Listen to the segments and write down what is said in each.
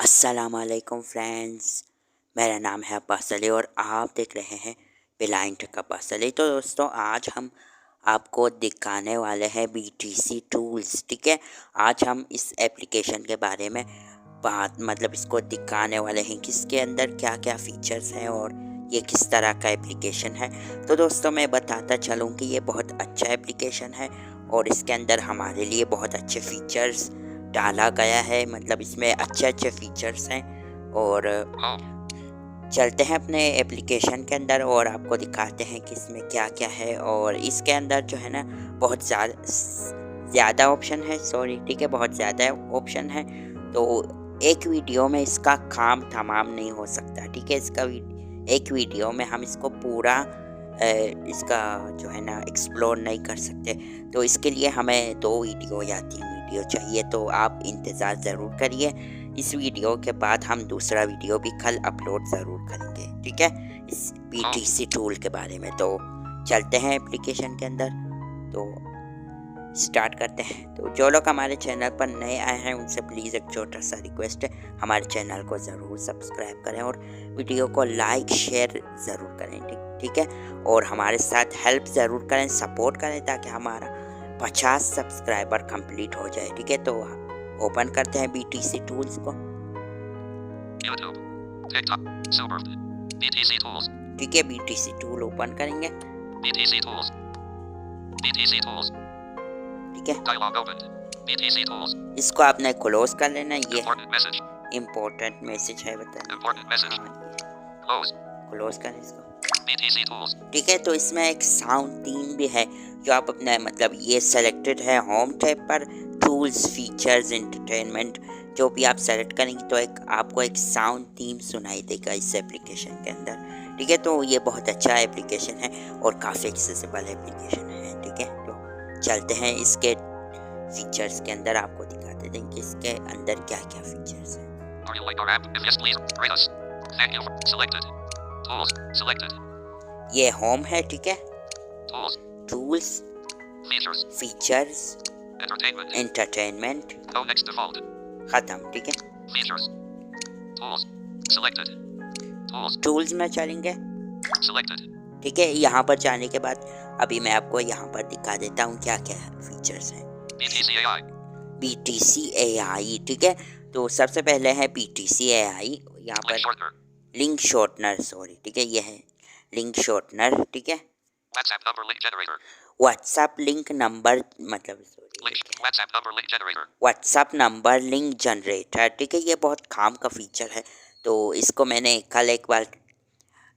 अस्सलामुअलैकुम फ्रेंड्स, मेरा नाम है अब्बास अली और आप देख रहे हैं ब्लाइंड अब्बास अली। तो दोस्तों, आज हम आपको दिखाने वाले हैं BTC टूल्स। ठीक है, आज हम इस एप्लीकेशन के बारे में इसको दिखाने वाले हैं कि इसके अंदर क्या क्या फीचर्स हैं और ये किस तरह का एप्लीकेशन है। तो दोस्तों, मैं बताता चलूँ कि ये बहुत अच्छा एप्लीकेशन है और इसके अंदर हमारे लिए बहुत अच्छे फीचर्स डाला गया है। इसमें अच्छे अच्छे फीचर्स हैं और चलते हैं अपने एप्लीकेशन के अंदर और आपको दिखाते हैं कि इसमें क्या क्या है। और इसके अंदर जो है ना, बहुत ज़्यादा ऑप्शन है। ठीक है, बहुत ज़्यादा ऑप्शन है, तो एक वीडियो में इसका काम तमाम नहीं हो सकता। ठीक है, एक वीडियो में हम इसको पूरा इसका जो है ना एक्सप्लोर नहीं कर सकते। तो इसके लिए हमें 2 वीडियो या 3 वीडियो चाहिए, तो आप इंतज़ार ज़रूर करिए। इस वीडियो के बाद हम दूसरा वीडियो भी कल अपलोड ज़रूर करेंगे। ठीक है, इस BTC टूल के बारे में। तो चलते हैं एप्लीकेशन के अंदर, तो स्टार्ट करते हैं। तो जो लोग हमारे चैनल पर नए आए हैं उनसे प्लीज़ एक छोटा सा रिक्वेस्ट है, हमारे चैनल को ज़रूर सब्सक्राइब करें और वीडियो को लाइक शेयर ज़रूर करें। ठीक है, और हमारे साथ हेल्प ज़रूर करें, सपोर्ट करें, ताकि हमारा 50 सब्सक्राइबर कंप्लीट हो जाए। ठीक है, तो ओपन करते हैं BTC टूल्स को। ठीक है, BTC टूल ओपन करेंगे। ठीक है, इसको आपने क्लोज कर लेना। ये इम्पोर्टेंट मैसेज है, बताना। क्लोज करें इसको। ठीक है, तो इसमें एक साउंड थीम भी है जो आप अपना ये सेलेक्टेड है होम टैब पर। टूल्स, फीचर्स, एंटरटेनमेंट, जो भी आप सेलेक्ट करेंगे तो आपको एक साउंड थीम सुनाई देगा इस एप्लीकेशन के अंदर। ठीक है, तो ये बहुत अच्छा एप्लीकेशन है और काफ़ी एक्सेसिबल एप्लीकेशन है। ठीक है, तो चलते हैं इसके फीचर्स के अंदर, आपको दिखाते हैं कि इसके अंदर क्या क्या फीचर्स हैं। ये होम है। ठीक है, टूल्स, फीचर्स, एंटरटेनमेंट, खत्म। ठीक है, टूल्स में चलेंगे। ठीक है, यहाँ पर जाने के बाद अभी मैं आपको यहाँ पर दिखा देता हूँ क्या क्या फीचर्स हैं। BTC AI। ठीक है, तो सबसे पहले है BTC AI। यहाँ पर लिंक शॉर्टनर, ठीक है, ये है लिंक शॉर्टनर। ठीक है, WhatsApp link number WhatsApp number link generator. ठीक है, ये बहुत काम का फीचर है, तो इसको मैंने कल एक बार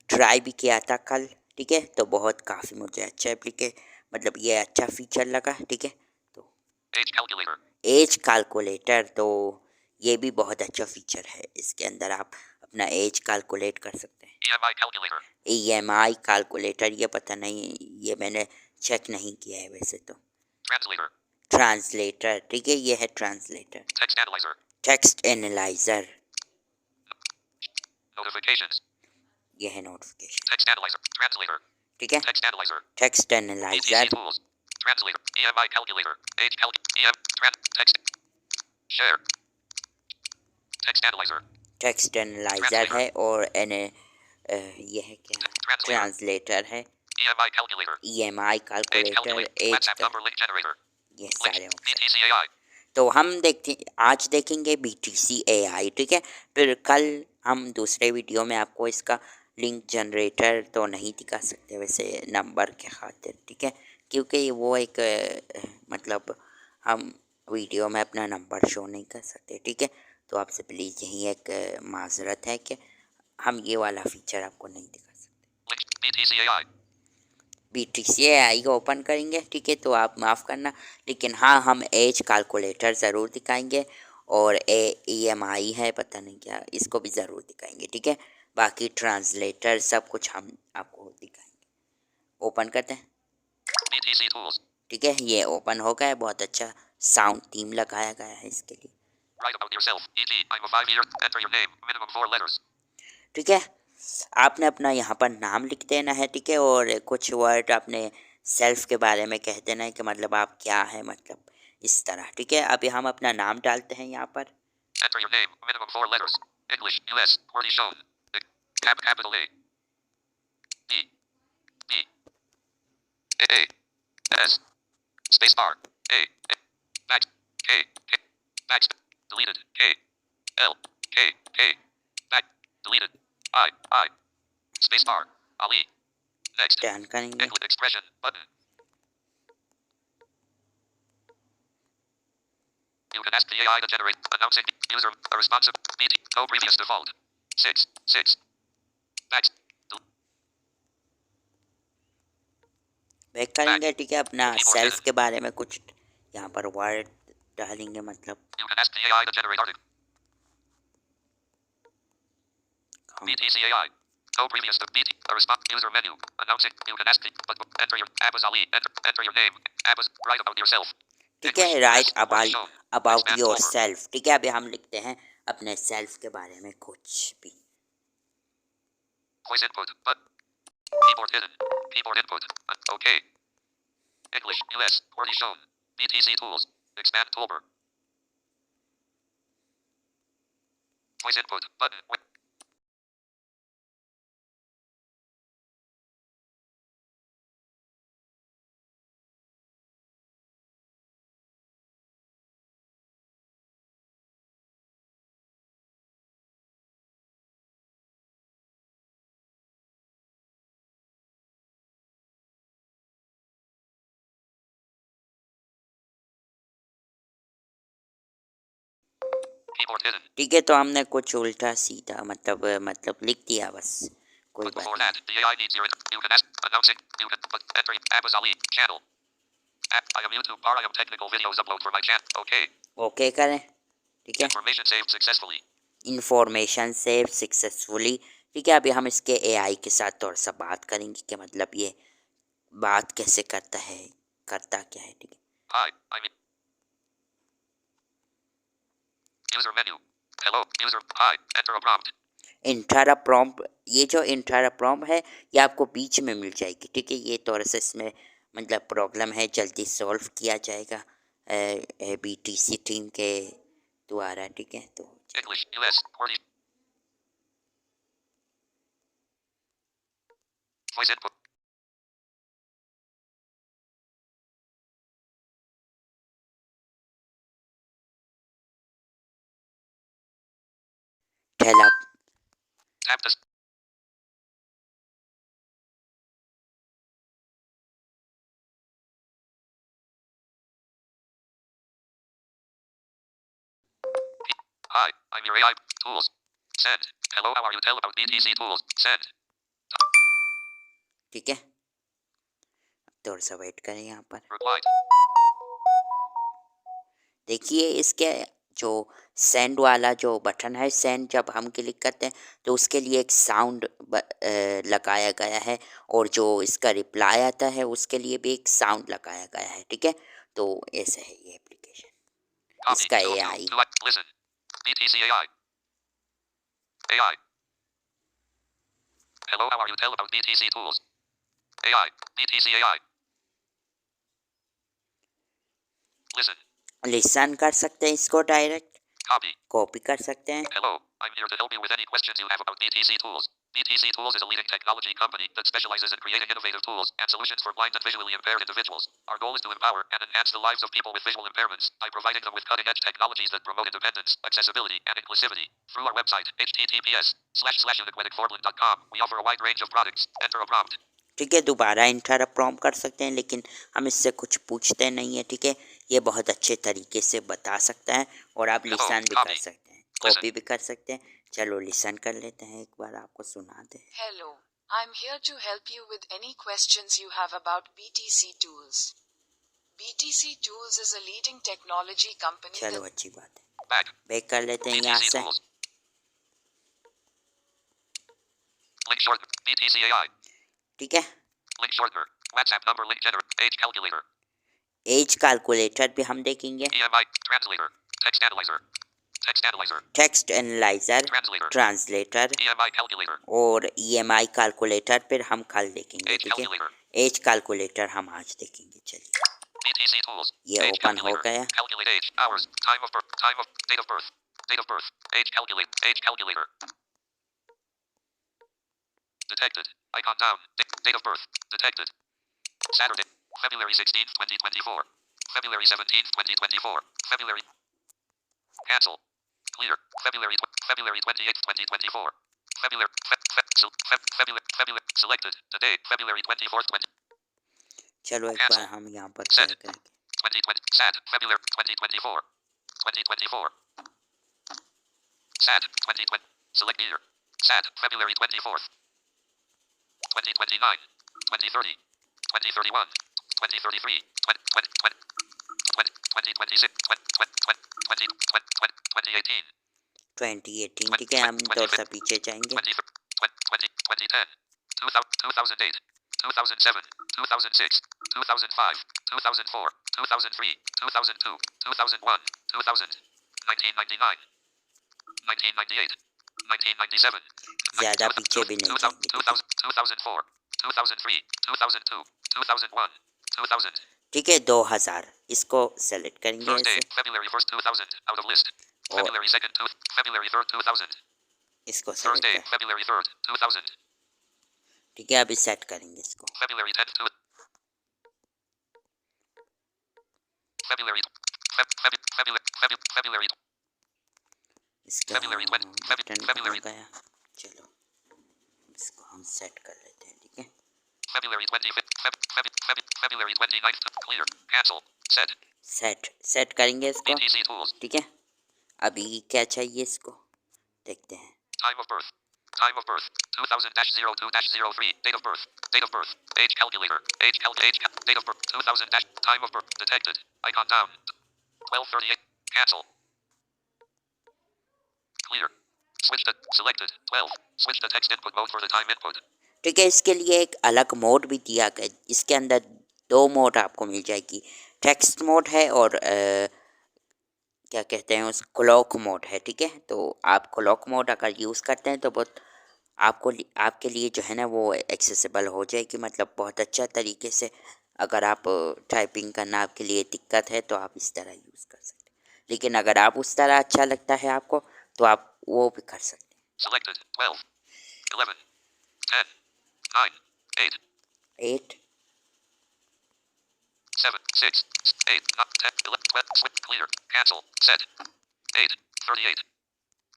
ट्राई भी किया था कल। ठीक है, तो बहुत काफ़ी मुझे अच्छा ये अच्छा फीचर लगा। ठीक है, तो एज कैलकुलेटर, तो ये भी बहुत अच्छा फीचर है। इसके अंदर आप अपना एज कैलकुलेट कर सकते हैं। EMI कैलकुलेटर, ये पता नहीं, ये मैंने चेक नहीं किया है वैसे तो। ट्रांसलेटर, ठीक है, ये है ट्रांसलेटर। टेक्स्ट एनालाइजर, ये है नोटिफिकेशन। ठीक है, टेक्स्ट एनालाइजर, टेक्स्ट एनालाइजर है और ये है क्या, ट्रांसलेटर है, EMI कैलकुलेटर, एज, ये सारे ऑप्शन। तो हम आज देखेंगे BTC AI। ठीक है, फिर कल हम दूसरे वीडियो में आपको इसका लिंक जनरेटर तो नहीं दिखा सकते वैसे नंबर के खातिर। ठीक है, क्योंकि वो एक हम वीडियो में अपना नंबर शो नहीं कर सकते। ठीक है, तो आपसे प्लीज़ यही एक माजरत है कि हम ये वाला फीचर आपको नहीं दिखा सकते। BTC AI को ओपन करेंगे। ठीक है, तो आप माफ़ करना, लेकिन हाँ, हम एज कैलकुलेटर ज़रूर दिखाएंगे और EMI है, पता नहीं क्या, इसको भी ज़रूर दिखाएंगे। ठीक है, बाकी ट्रांसलेटर सब कुछ हम आपको दिखाएंगे। ओपन करते हैं। ठीक है, ये ओपन हो गया है। बहुत अच्छा साउंड थीम लगाया गया है इसके लिए। ठीक है, आपने अपना यहाँ पर नाम लिख देना है। ठीक है, और कुछ वर्ड अपने सेल्फ के बारे में कह देना है कि आप क्या है, इस तरह। ठीक है, अभी हम अपना नाम डालते हैं यहाँ पर। Enter your name. Minimum 4 letters. English. US. Word is shown. Capital A. D. D. A. S. Space bar. A. Back. K. K. Back. Deleted. K. L. K. K. Back. Deleted. I. Space bar. Ali. Next. Done करेंगे। Expression. Button. You can ask the AI to generate announcing user a responsive BT. No previous default. 6. Back. Back करेंगे। ठीक है, अपना self के बारे में कुछ यहाँ पर वर्ड डालेंगे, मतलब You can ask the AI to generate article. BTC AI. No previous to BT. A response user menu. Announcing. You can ask the enter your Abbas Ali. Enter your name. Abbas. Write about yourself. ठीक है, right about your self. ठीक है, अभी हम लिखते हैं अपने self के बारे में कुछ भी। Voice input. But keyboard hidden. Keyboard input. Okay. English. US. Word is shown. BTC tools. Expand toolbar. Voice input. Button. Keyboard hidden. ठीक है, तो हमने कुछ उल्टा सीधा मतलब लिख दिया, बस कोई But बात before नहीं। that, the AI needs your. You can ask announcing. You can enter Abbas Ali channel. I am YouTube bar. I am technical videos upload for my channel. Okay. Okay करें। ठीक है, Information saved successfully. Information save successfully. ठीक है, अभी हम इसके AI के साथ थोड़ा सा बात करेंगे कि मतलब ये बात कैसे करता है, करता क्या है। ठीक है, Hi, I'm in. User menu. Hello, user. Hi, enter a prompt. Inter prompt, ये जो इंटर प्रॉम्प्ट है ये आपको बीच में मिल जाएगी। ठीक है, ये थोड़ा सा इसमें मतलब प्रॉब्लम है, जल्दी सॉल्व किया जाएगा बीटीसी टीम के द्वारा। ठीक है, तो English, US, word. Voice input. पहला Tap this. Hi, I'm your AI tools. Send. Hello, how are you? Tell about BTC tools. Send. ठीक है, थोड़ा सा वेट करें यहाँ पर। Replied. देखिए इसके जो सेंड वाला जो बटन है, सेंड जब हम क्लिक करते हैं तो उसके लिए एक साउंड लगाया गया है, और जो इसका रिप्लाई आता है उसके लिए भी एक साउंड लगाया गया है। ठीक है, तो ऐसा है ये एप्लीकेशन, Copy. इसका 2 of 2. AI. Listen. BTC AI. AI. Hello, how are you? Tell about BTC tools. AI. BTC AI. Listen. Listen कर सकते हैं इसको, डायरेक्ट Copy. कॉपी कर सकते हैं। Hello, I'm here to help you with any questions you have about BTC tools. BTC Tools is a leading technology company that specializes in creating innovative tools and solutions for blind and visually impaired individuals. Our goal is to empower and enhance the lives of people with visual impairments by providing them with cutting-edge technologies that promote independence, accessibility, and inclusivity. Through our website, https://uniquedfortland.com, we offer a wide range of products. Enter a prompt. ठीक है, दोबारा inter prompt कर सकते हैं, लेकिन हम इससे कुछ पूछते नहीं है। ठीक है, ये बहुत अच्छे तरीके से बता सकता है, और आप लिसन भी कर सकते हैं, कॉपी भी कर सकते हैं। चलो लिसन कर लेते हैं, एक बार आपको सुना दे। Hello, I'm here to help you with any questions you have about BTC Tools. BTC Tools is a leading technology company. चलो अच्छी बात है, बैक कर लेते हैं यहाँ से। Link short. BTC AI. ठीक है, Link shortener. WhatsApp number link generator. Age calculator. Age calculator भी हम देखेंगे। EMI translator. Text analyzer. Text analyzer. Text analyser, Translator. Translator, EMI calculator. और ईएमआई कैलकुलेटर फिर हम कल देखेंगे। Age ठीक है, calculator. एज कैलकुलेटर हम आज देखेंगे। चलिए, BTC tools. ये Age ओपन हो calculator. गया। Calculate age, hours, time of birth, date of birth. Date of birth. Age calculate. Age calculator. Detected. Icon down. Date of birth. Detected. Saturday. February 16th, 2024. February 17th, 2024. February. Cancel. Clear. February 28th, 2024. February. Selected. Today. February 24th, 20. चलो एक बार Cancel. हम यहाँ पर Set. क्या करेंगे 2020. Sad. February 2024. 2024. Sad. 2020. Select year. Sad. February 24th. 2029. 2030. 2031. 2033. 2026. 2018. 2018 ठीक है, हम थोड़ा सा पीछे जाएंगे 2010. 2008. 2007. 2006. 2005. 2004. 2003. 2002. 2001. 2000. 1999. 1998. 1997. ज़्यादा पीछे भी नहीं जाएंगे, ठीक है 2004. 2003. 2002. 2001. 2000. ठीक है 2000 इसको सेलेक्ट करेंगे Thursday, ऐसे February 1st, 2000. Out of list. और February 2nd, February 3rd, 2000. इसको सेलेक्ट Thursday, कर February 3rd, 2000. ठीक है, अभी सेट करेंगे इसको February 10th, February. February. इसका February 20. बटन कहाँ February. गया, चलो इसको हम सेट कर लेते हैं, ठीक है February 25th. February 29th. Clear. Cancel. Set. Set करेंगे इसको, BTC tools. ठीक है अभी क्या चाहिए इसको देखते हैं Time of birth. Time of birth. 2000-02-03. Date of birth. Date of birth. Age calculator. Date of birth. 2000 time of birth. Detected. Icon down. 1238. Cancel. Clear. Switch to selected. 12. Switch to text input mode for the time input. ठीक है इसके लिए एक अलग mode भी दिया गया, इसके अंदर 2 मोड आपको मिल जाएगी, टेक्स्ट मोड है और क्या कहते हैं उस क्लॉक मोड है, ठीक है तो आप क्लॉक मोड अगर यूज़ करते हैं तो बहुत आपके लिए जो है ना वो एक्सेसिबल हो जाएगी, मतलब बहुत अच्छा तरीके से अगर आप टाइपिंग करना आपके लिए दिक्कत है तो आप इस तरह यूज़ कर सकते हैं, लेकिन अगर आप उस तरह अच्छा लगता है आपको तो आप वो भी कर सकते हैं Selected. 12. 11. 10. 9. 8. 8 7. 6. 8. 10. 11. 12. Switch. Clear. Cancel. Set. 8. 38.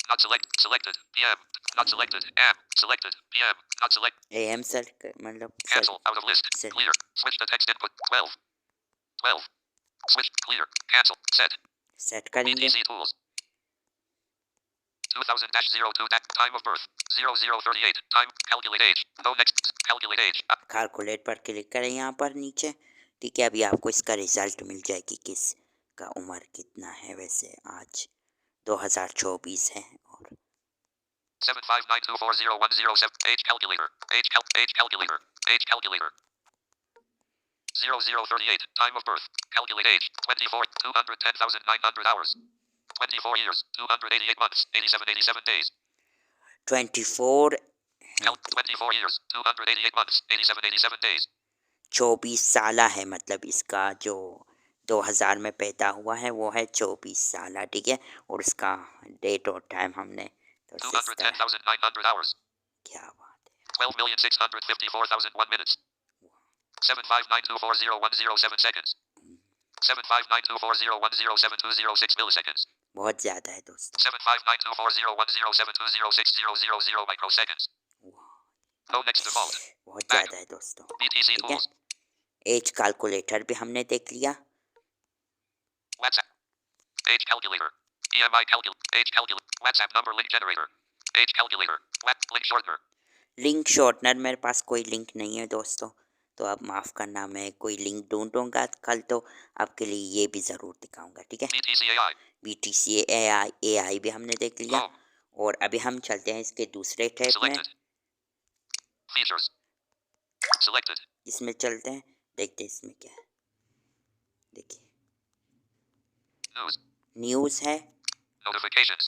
Not selected. PM. Not selected. AM. Selected. PM. Not select. AM set मतलब Cancel. Out of list. Set. Clear. Switch to text input. 12. 12. Switch. Clear. Cancel. Set. Set करेंगे BTC tools. 2000-02. Time of birth. 0038. Time. Calculate age. No next. Calculate age. Calculate पर click करें यहाँ पर नीचे, ठीक है अभी आपको इसका रिज़ल्ट मिल जाएगी किस का उम्र कितना है, वैसे आज 2024 है और 759240107. Age calculator. Age calculator. Age calculator. 0038. Time of birth. Calculate age. 24. 210,900 hours. 24 years. 288 months. 87 days. 24 24 years. 288 months. 87 days. 24 साल है, मतलब इसका जो 2000 में पैदा हुआ है वो है 24 साल, ठीक है और उसका डेट और टाइम हमने तो 210,900 hours. क्या बात है 12,654,001 minutes. 759240107 seconds. 7592401072006 milliseconds. बहुत ज़्यादा है दोस्तों 759240107206000 microseconds. No next default. बहुत ज़्यादा है दोस्तों, BTC ठीक है tools. एज कैलकुलेटर भी हमने देख लिया, WhatsApp. Age calculator. EMI age calculator. WhatsApp number link generator. Age calculator. Link shortener. Link shortener मेरे पास कोई लिंक नहीं है दोस्तों, तो आप माफ़ करना मैं कोई लिंक ढूंढूंगा कल तो आपके लिए ये भी ज़रूर दिखाऊंगा, ठीक है BTC AI. BTC AI भी हमने देख लिया Home. और अभी हम चलते हैं इसके दूसरे टैब में, Selected. Features. Selected. इसमें चलते हैं देखते हैं इसमें क्या है, देखिए News. न्यूज़ है, Notifications.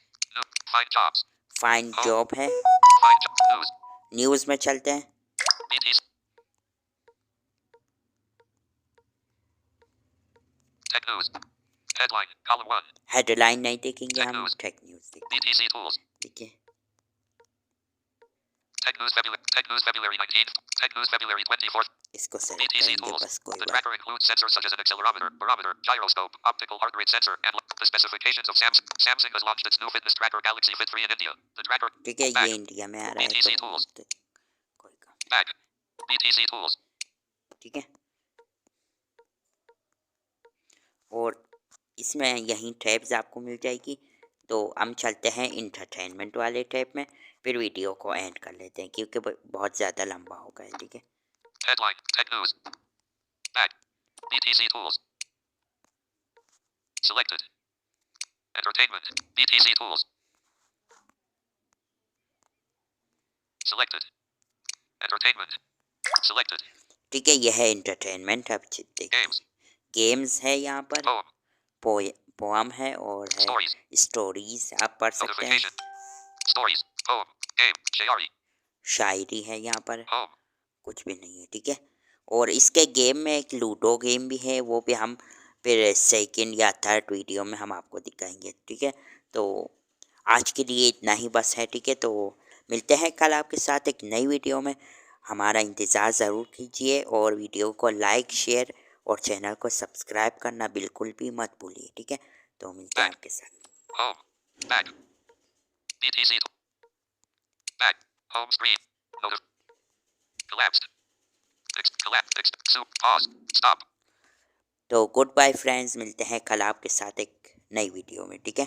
Find jobs. Find job है, Find news. न्यूज़ में चलते हैं BTC. Tech news. Headline. Column 1. Headline नहीं देखेंगे, Tech हम news. टेक न्यूज़ देखेंगे। BTC tools. ठीक है, Tech news February 19th. Tech news February 24th. इसको सेलेक्ट BTC करेंगे tools. बस कोई The बात। tracker includes sensors such as an accelerometer, barometer, gyroscope, optical heart rate sensor, and the specifications of Samsung. Samsung has launched its new fitness tracker Galaxy Fit 3 in India. The tracker. ठीक है, ये Back. India में आ रहा है BTC तो tools. कोई काम। Back. BTC tools. ठीक है, और इसमें यही टैब्स आपको मिल जाएगी। तो हम चलते हैं इंटरटेनमेंट वाले टैब में, फिर वीडियो को एंड कर लेते हैं क्योंकि बहुत ज़्यादा लंबा हो गया है। ठीक है, Headline. Tech news. Back. BTC tools. Selected. Entertainment. BTC tools. Selected. Entertainment. Selected. ठीक है, यह है इंटरटेनमेंट। अब देखते हैं, Games. गेम्स है यहाँ पर, Poem. पोअम है और है Stories. स्टोरीज आप पढ़ सकते हैं। Notification. Stories. Poem. Game. Shayari. शायरी है यहाँ पर, Home. कुछ भी नहीं है। ठीक है, और इसके गेम में एक लूडो गेम भी है, वो भी हम फिर सेकंड या थर्ड वीडियो में हम आपको दिखाएंगे। ठीक है, तो आज के लिए इतना ही बस है। ठीक है, तो मिलते हैं कल आपके साथ एक नई वीडियो में। हमारा इंतज़ार ज़रूर कीजिए और वीडियो को लाइक, शेयर और चैनल को सब्सक्राइब करना बिल्कुल भी मत भूलिए। ठीक है, तो मिलते हैं Back. आपके साथ। Home. Back. BTC. Back. Home screen. Notif. Collapsed. Collapsed. Soup. Pause. Stop. तो गुड बाय फ्रेंड्स, मिलते हैं कल आपके साथ एक नई वीडियो में। ठीक है।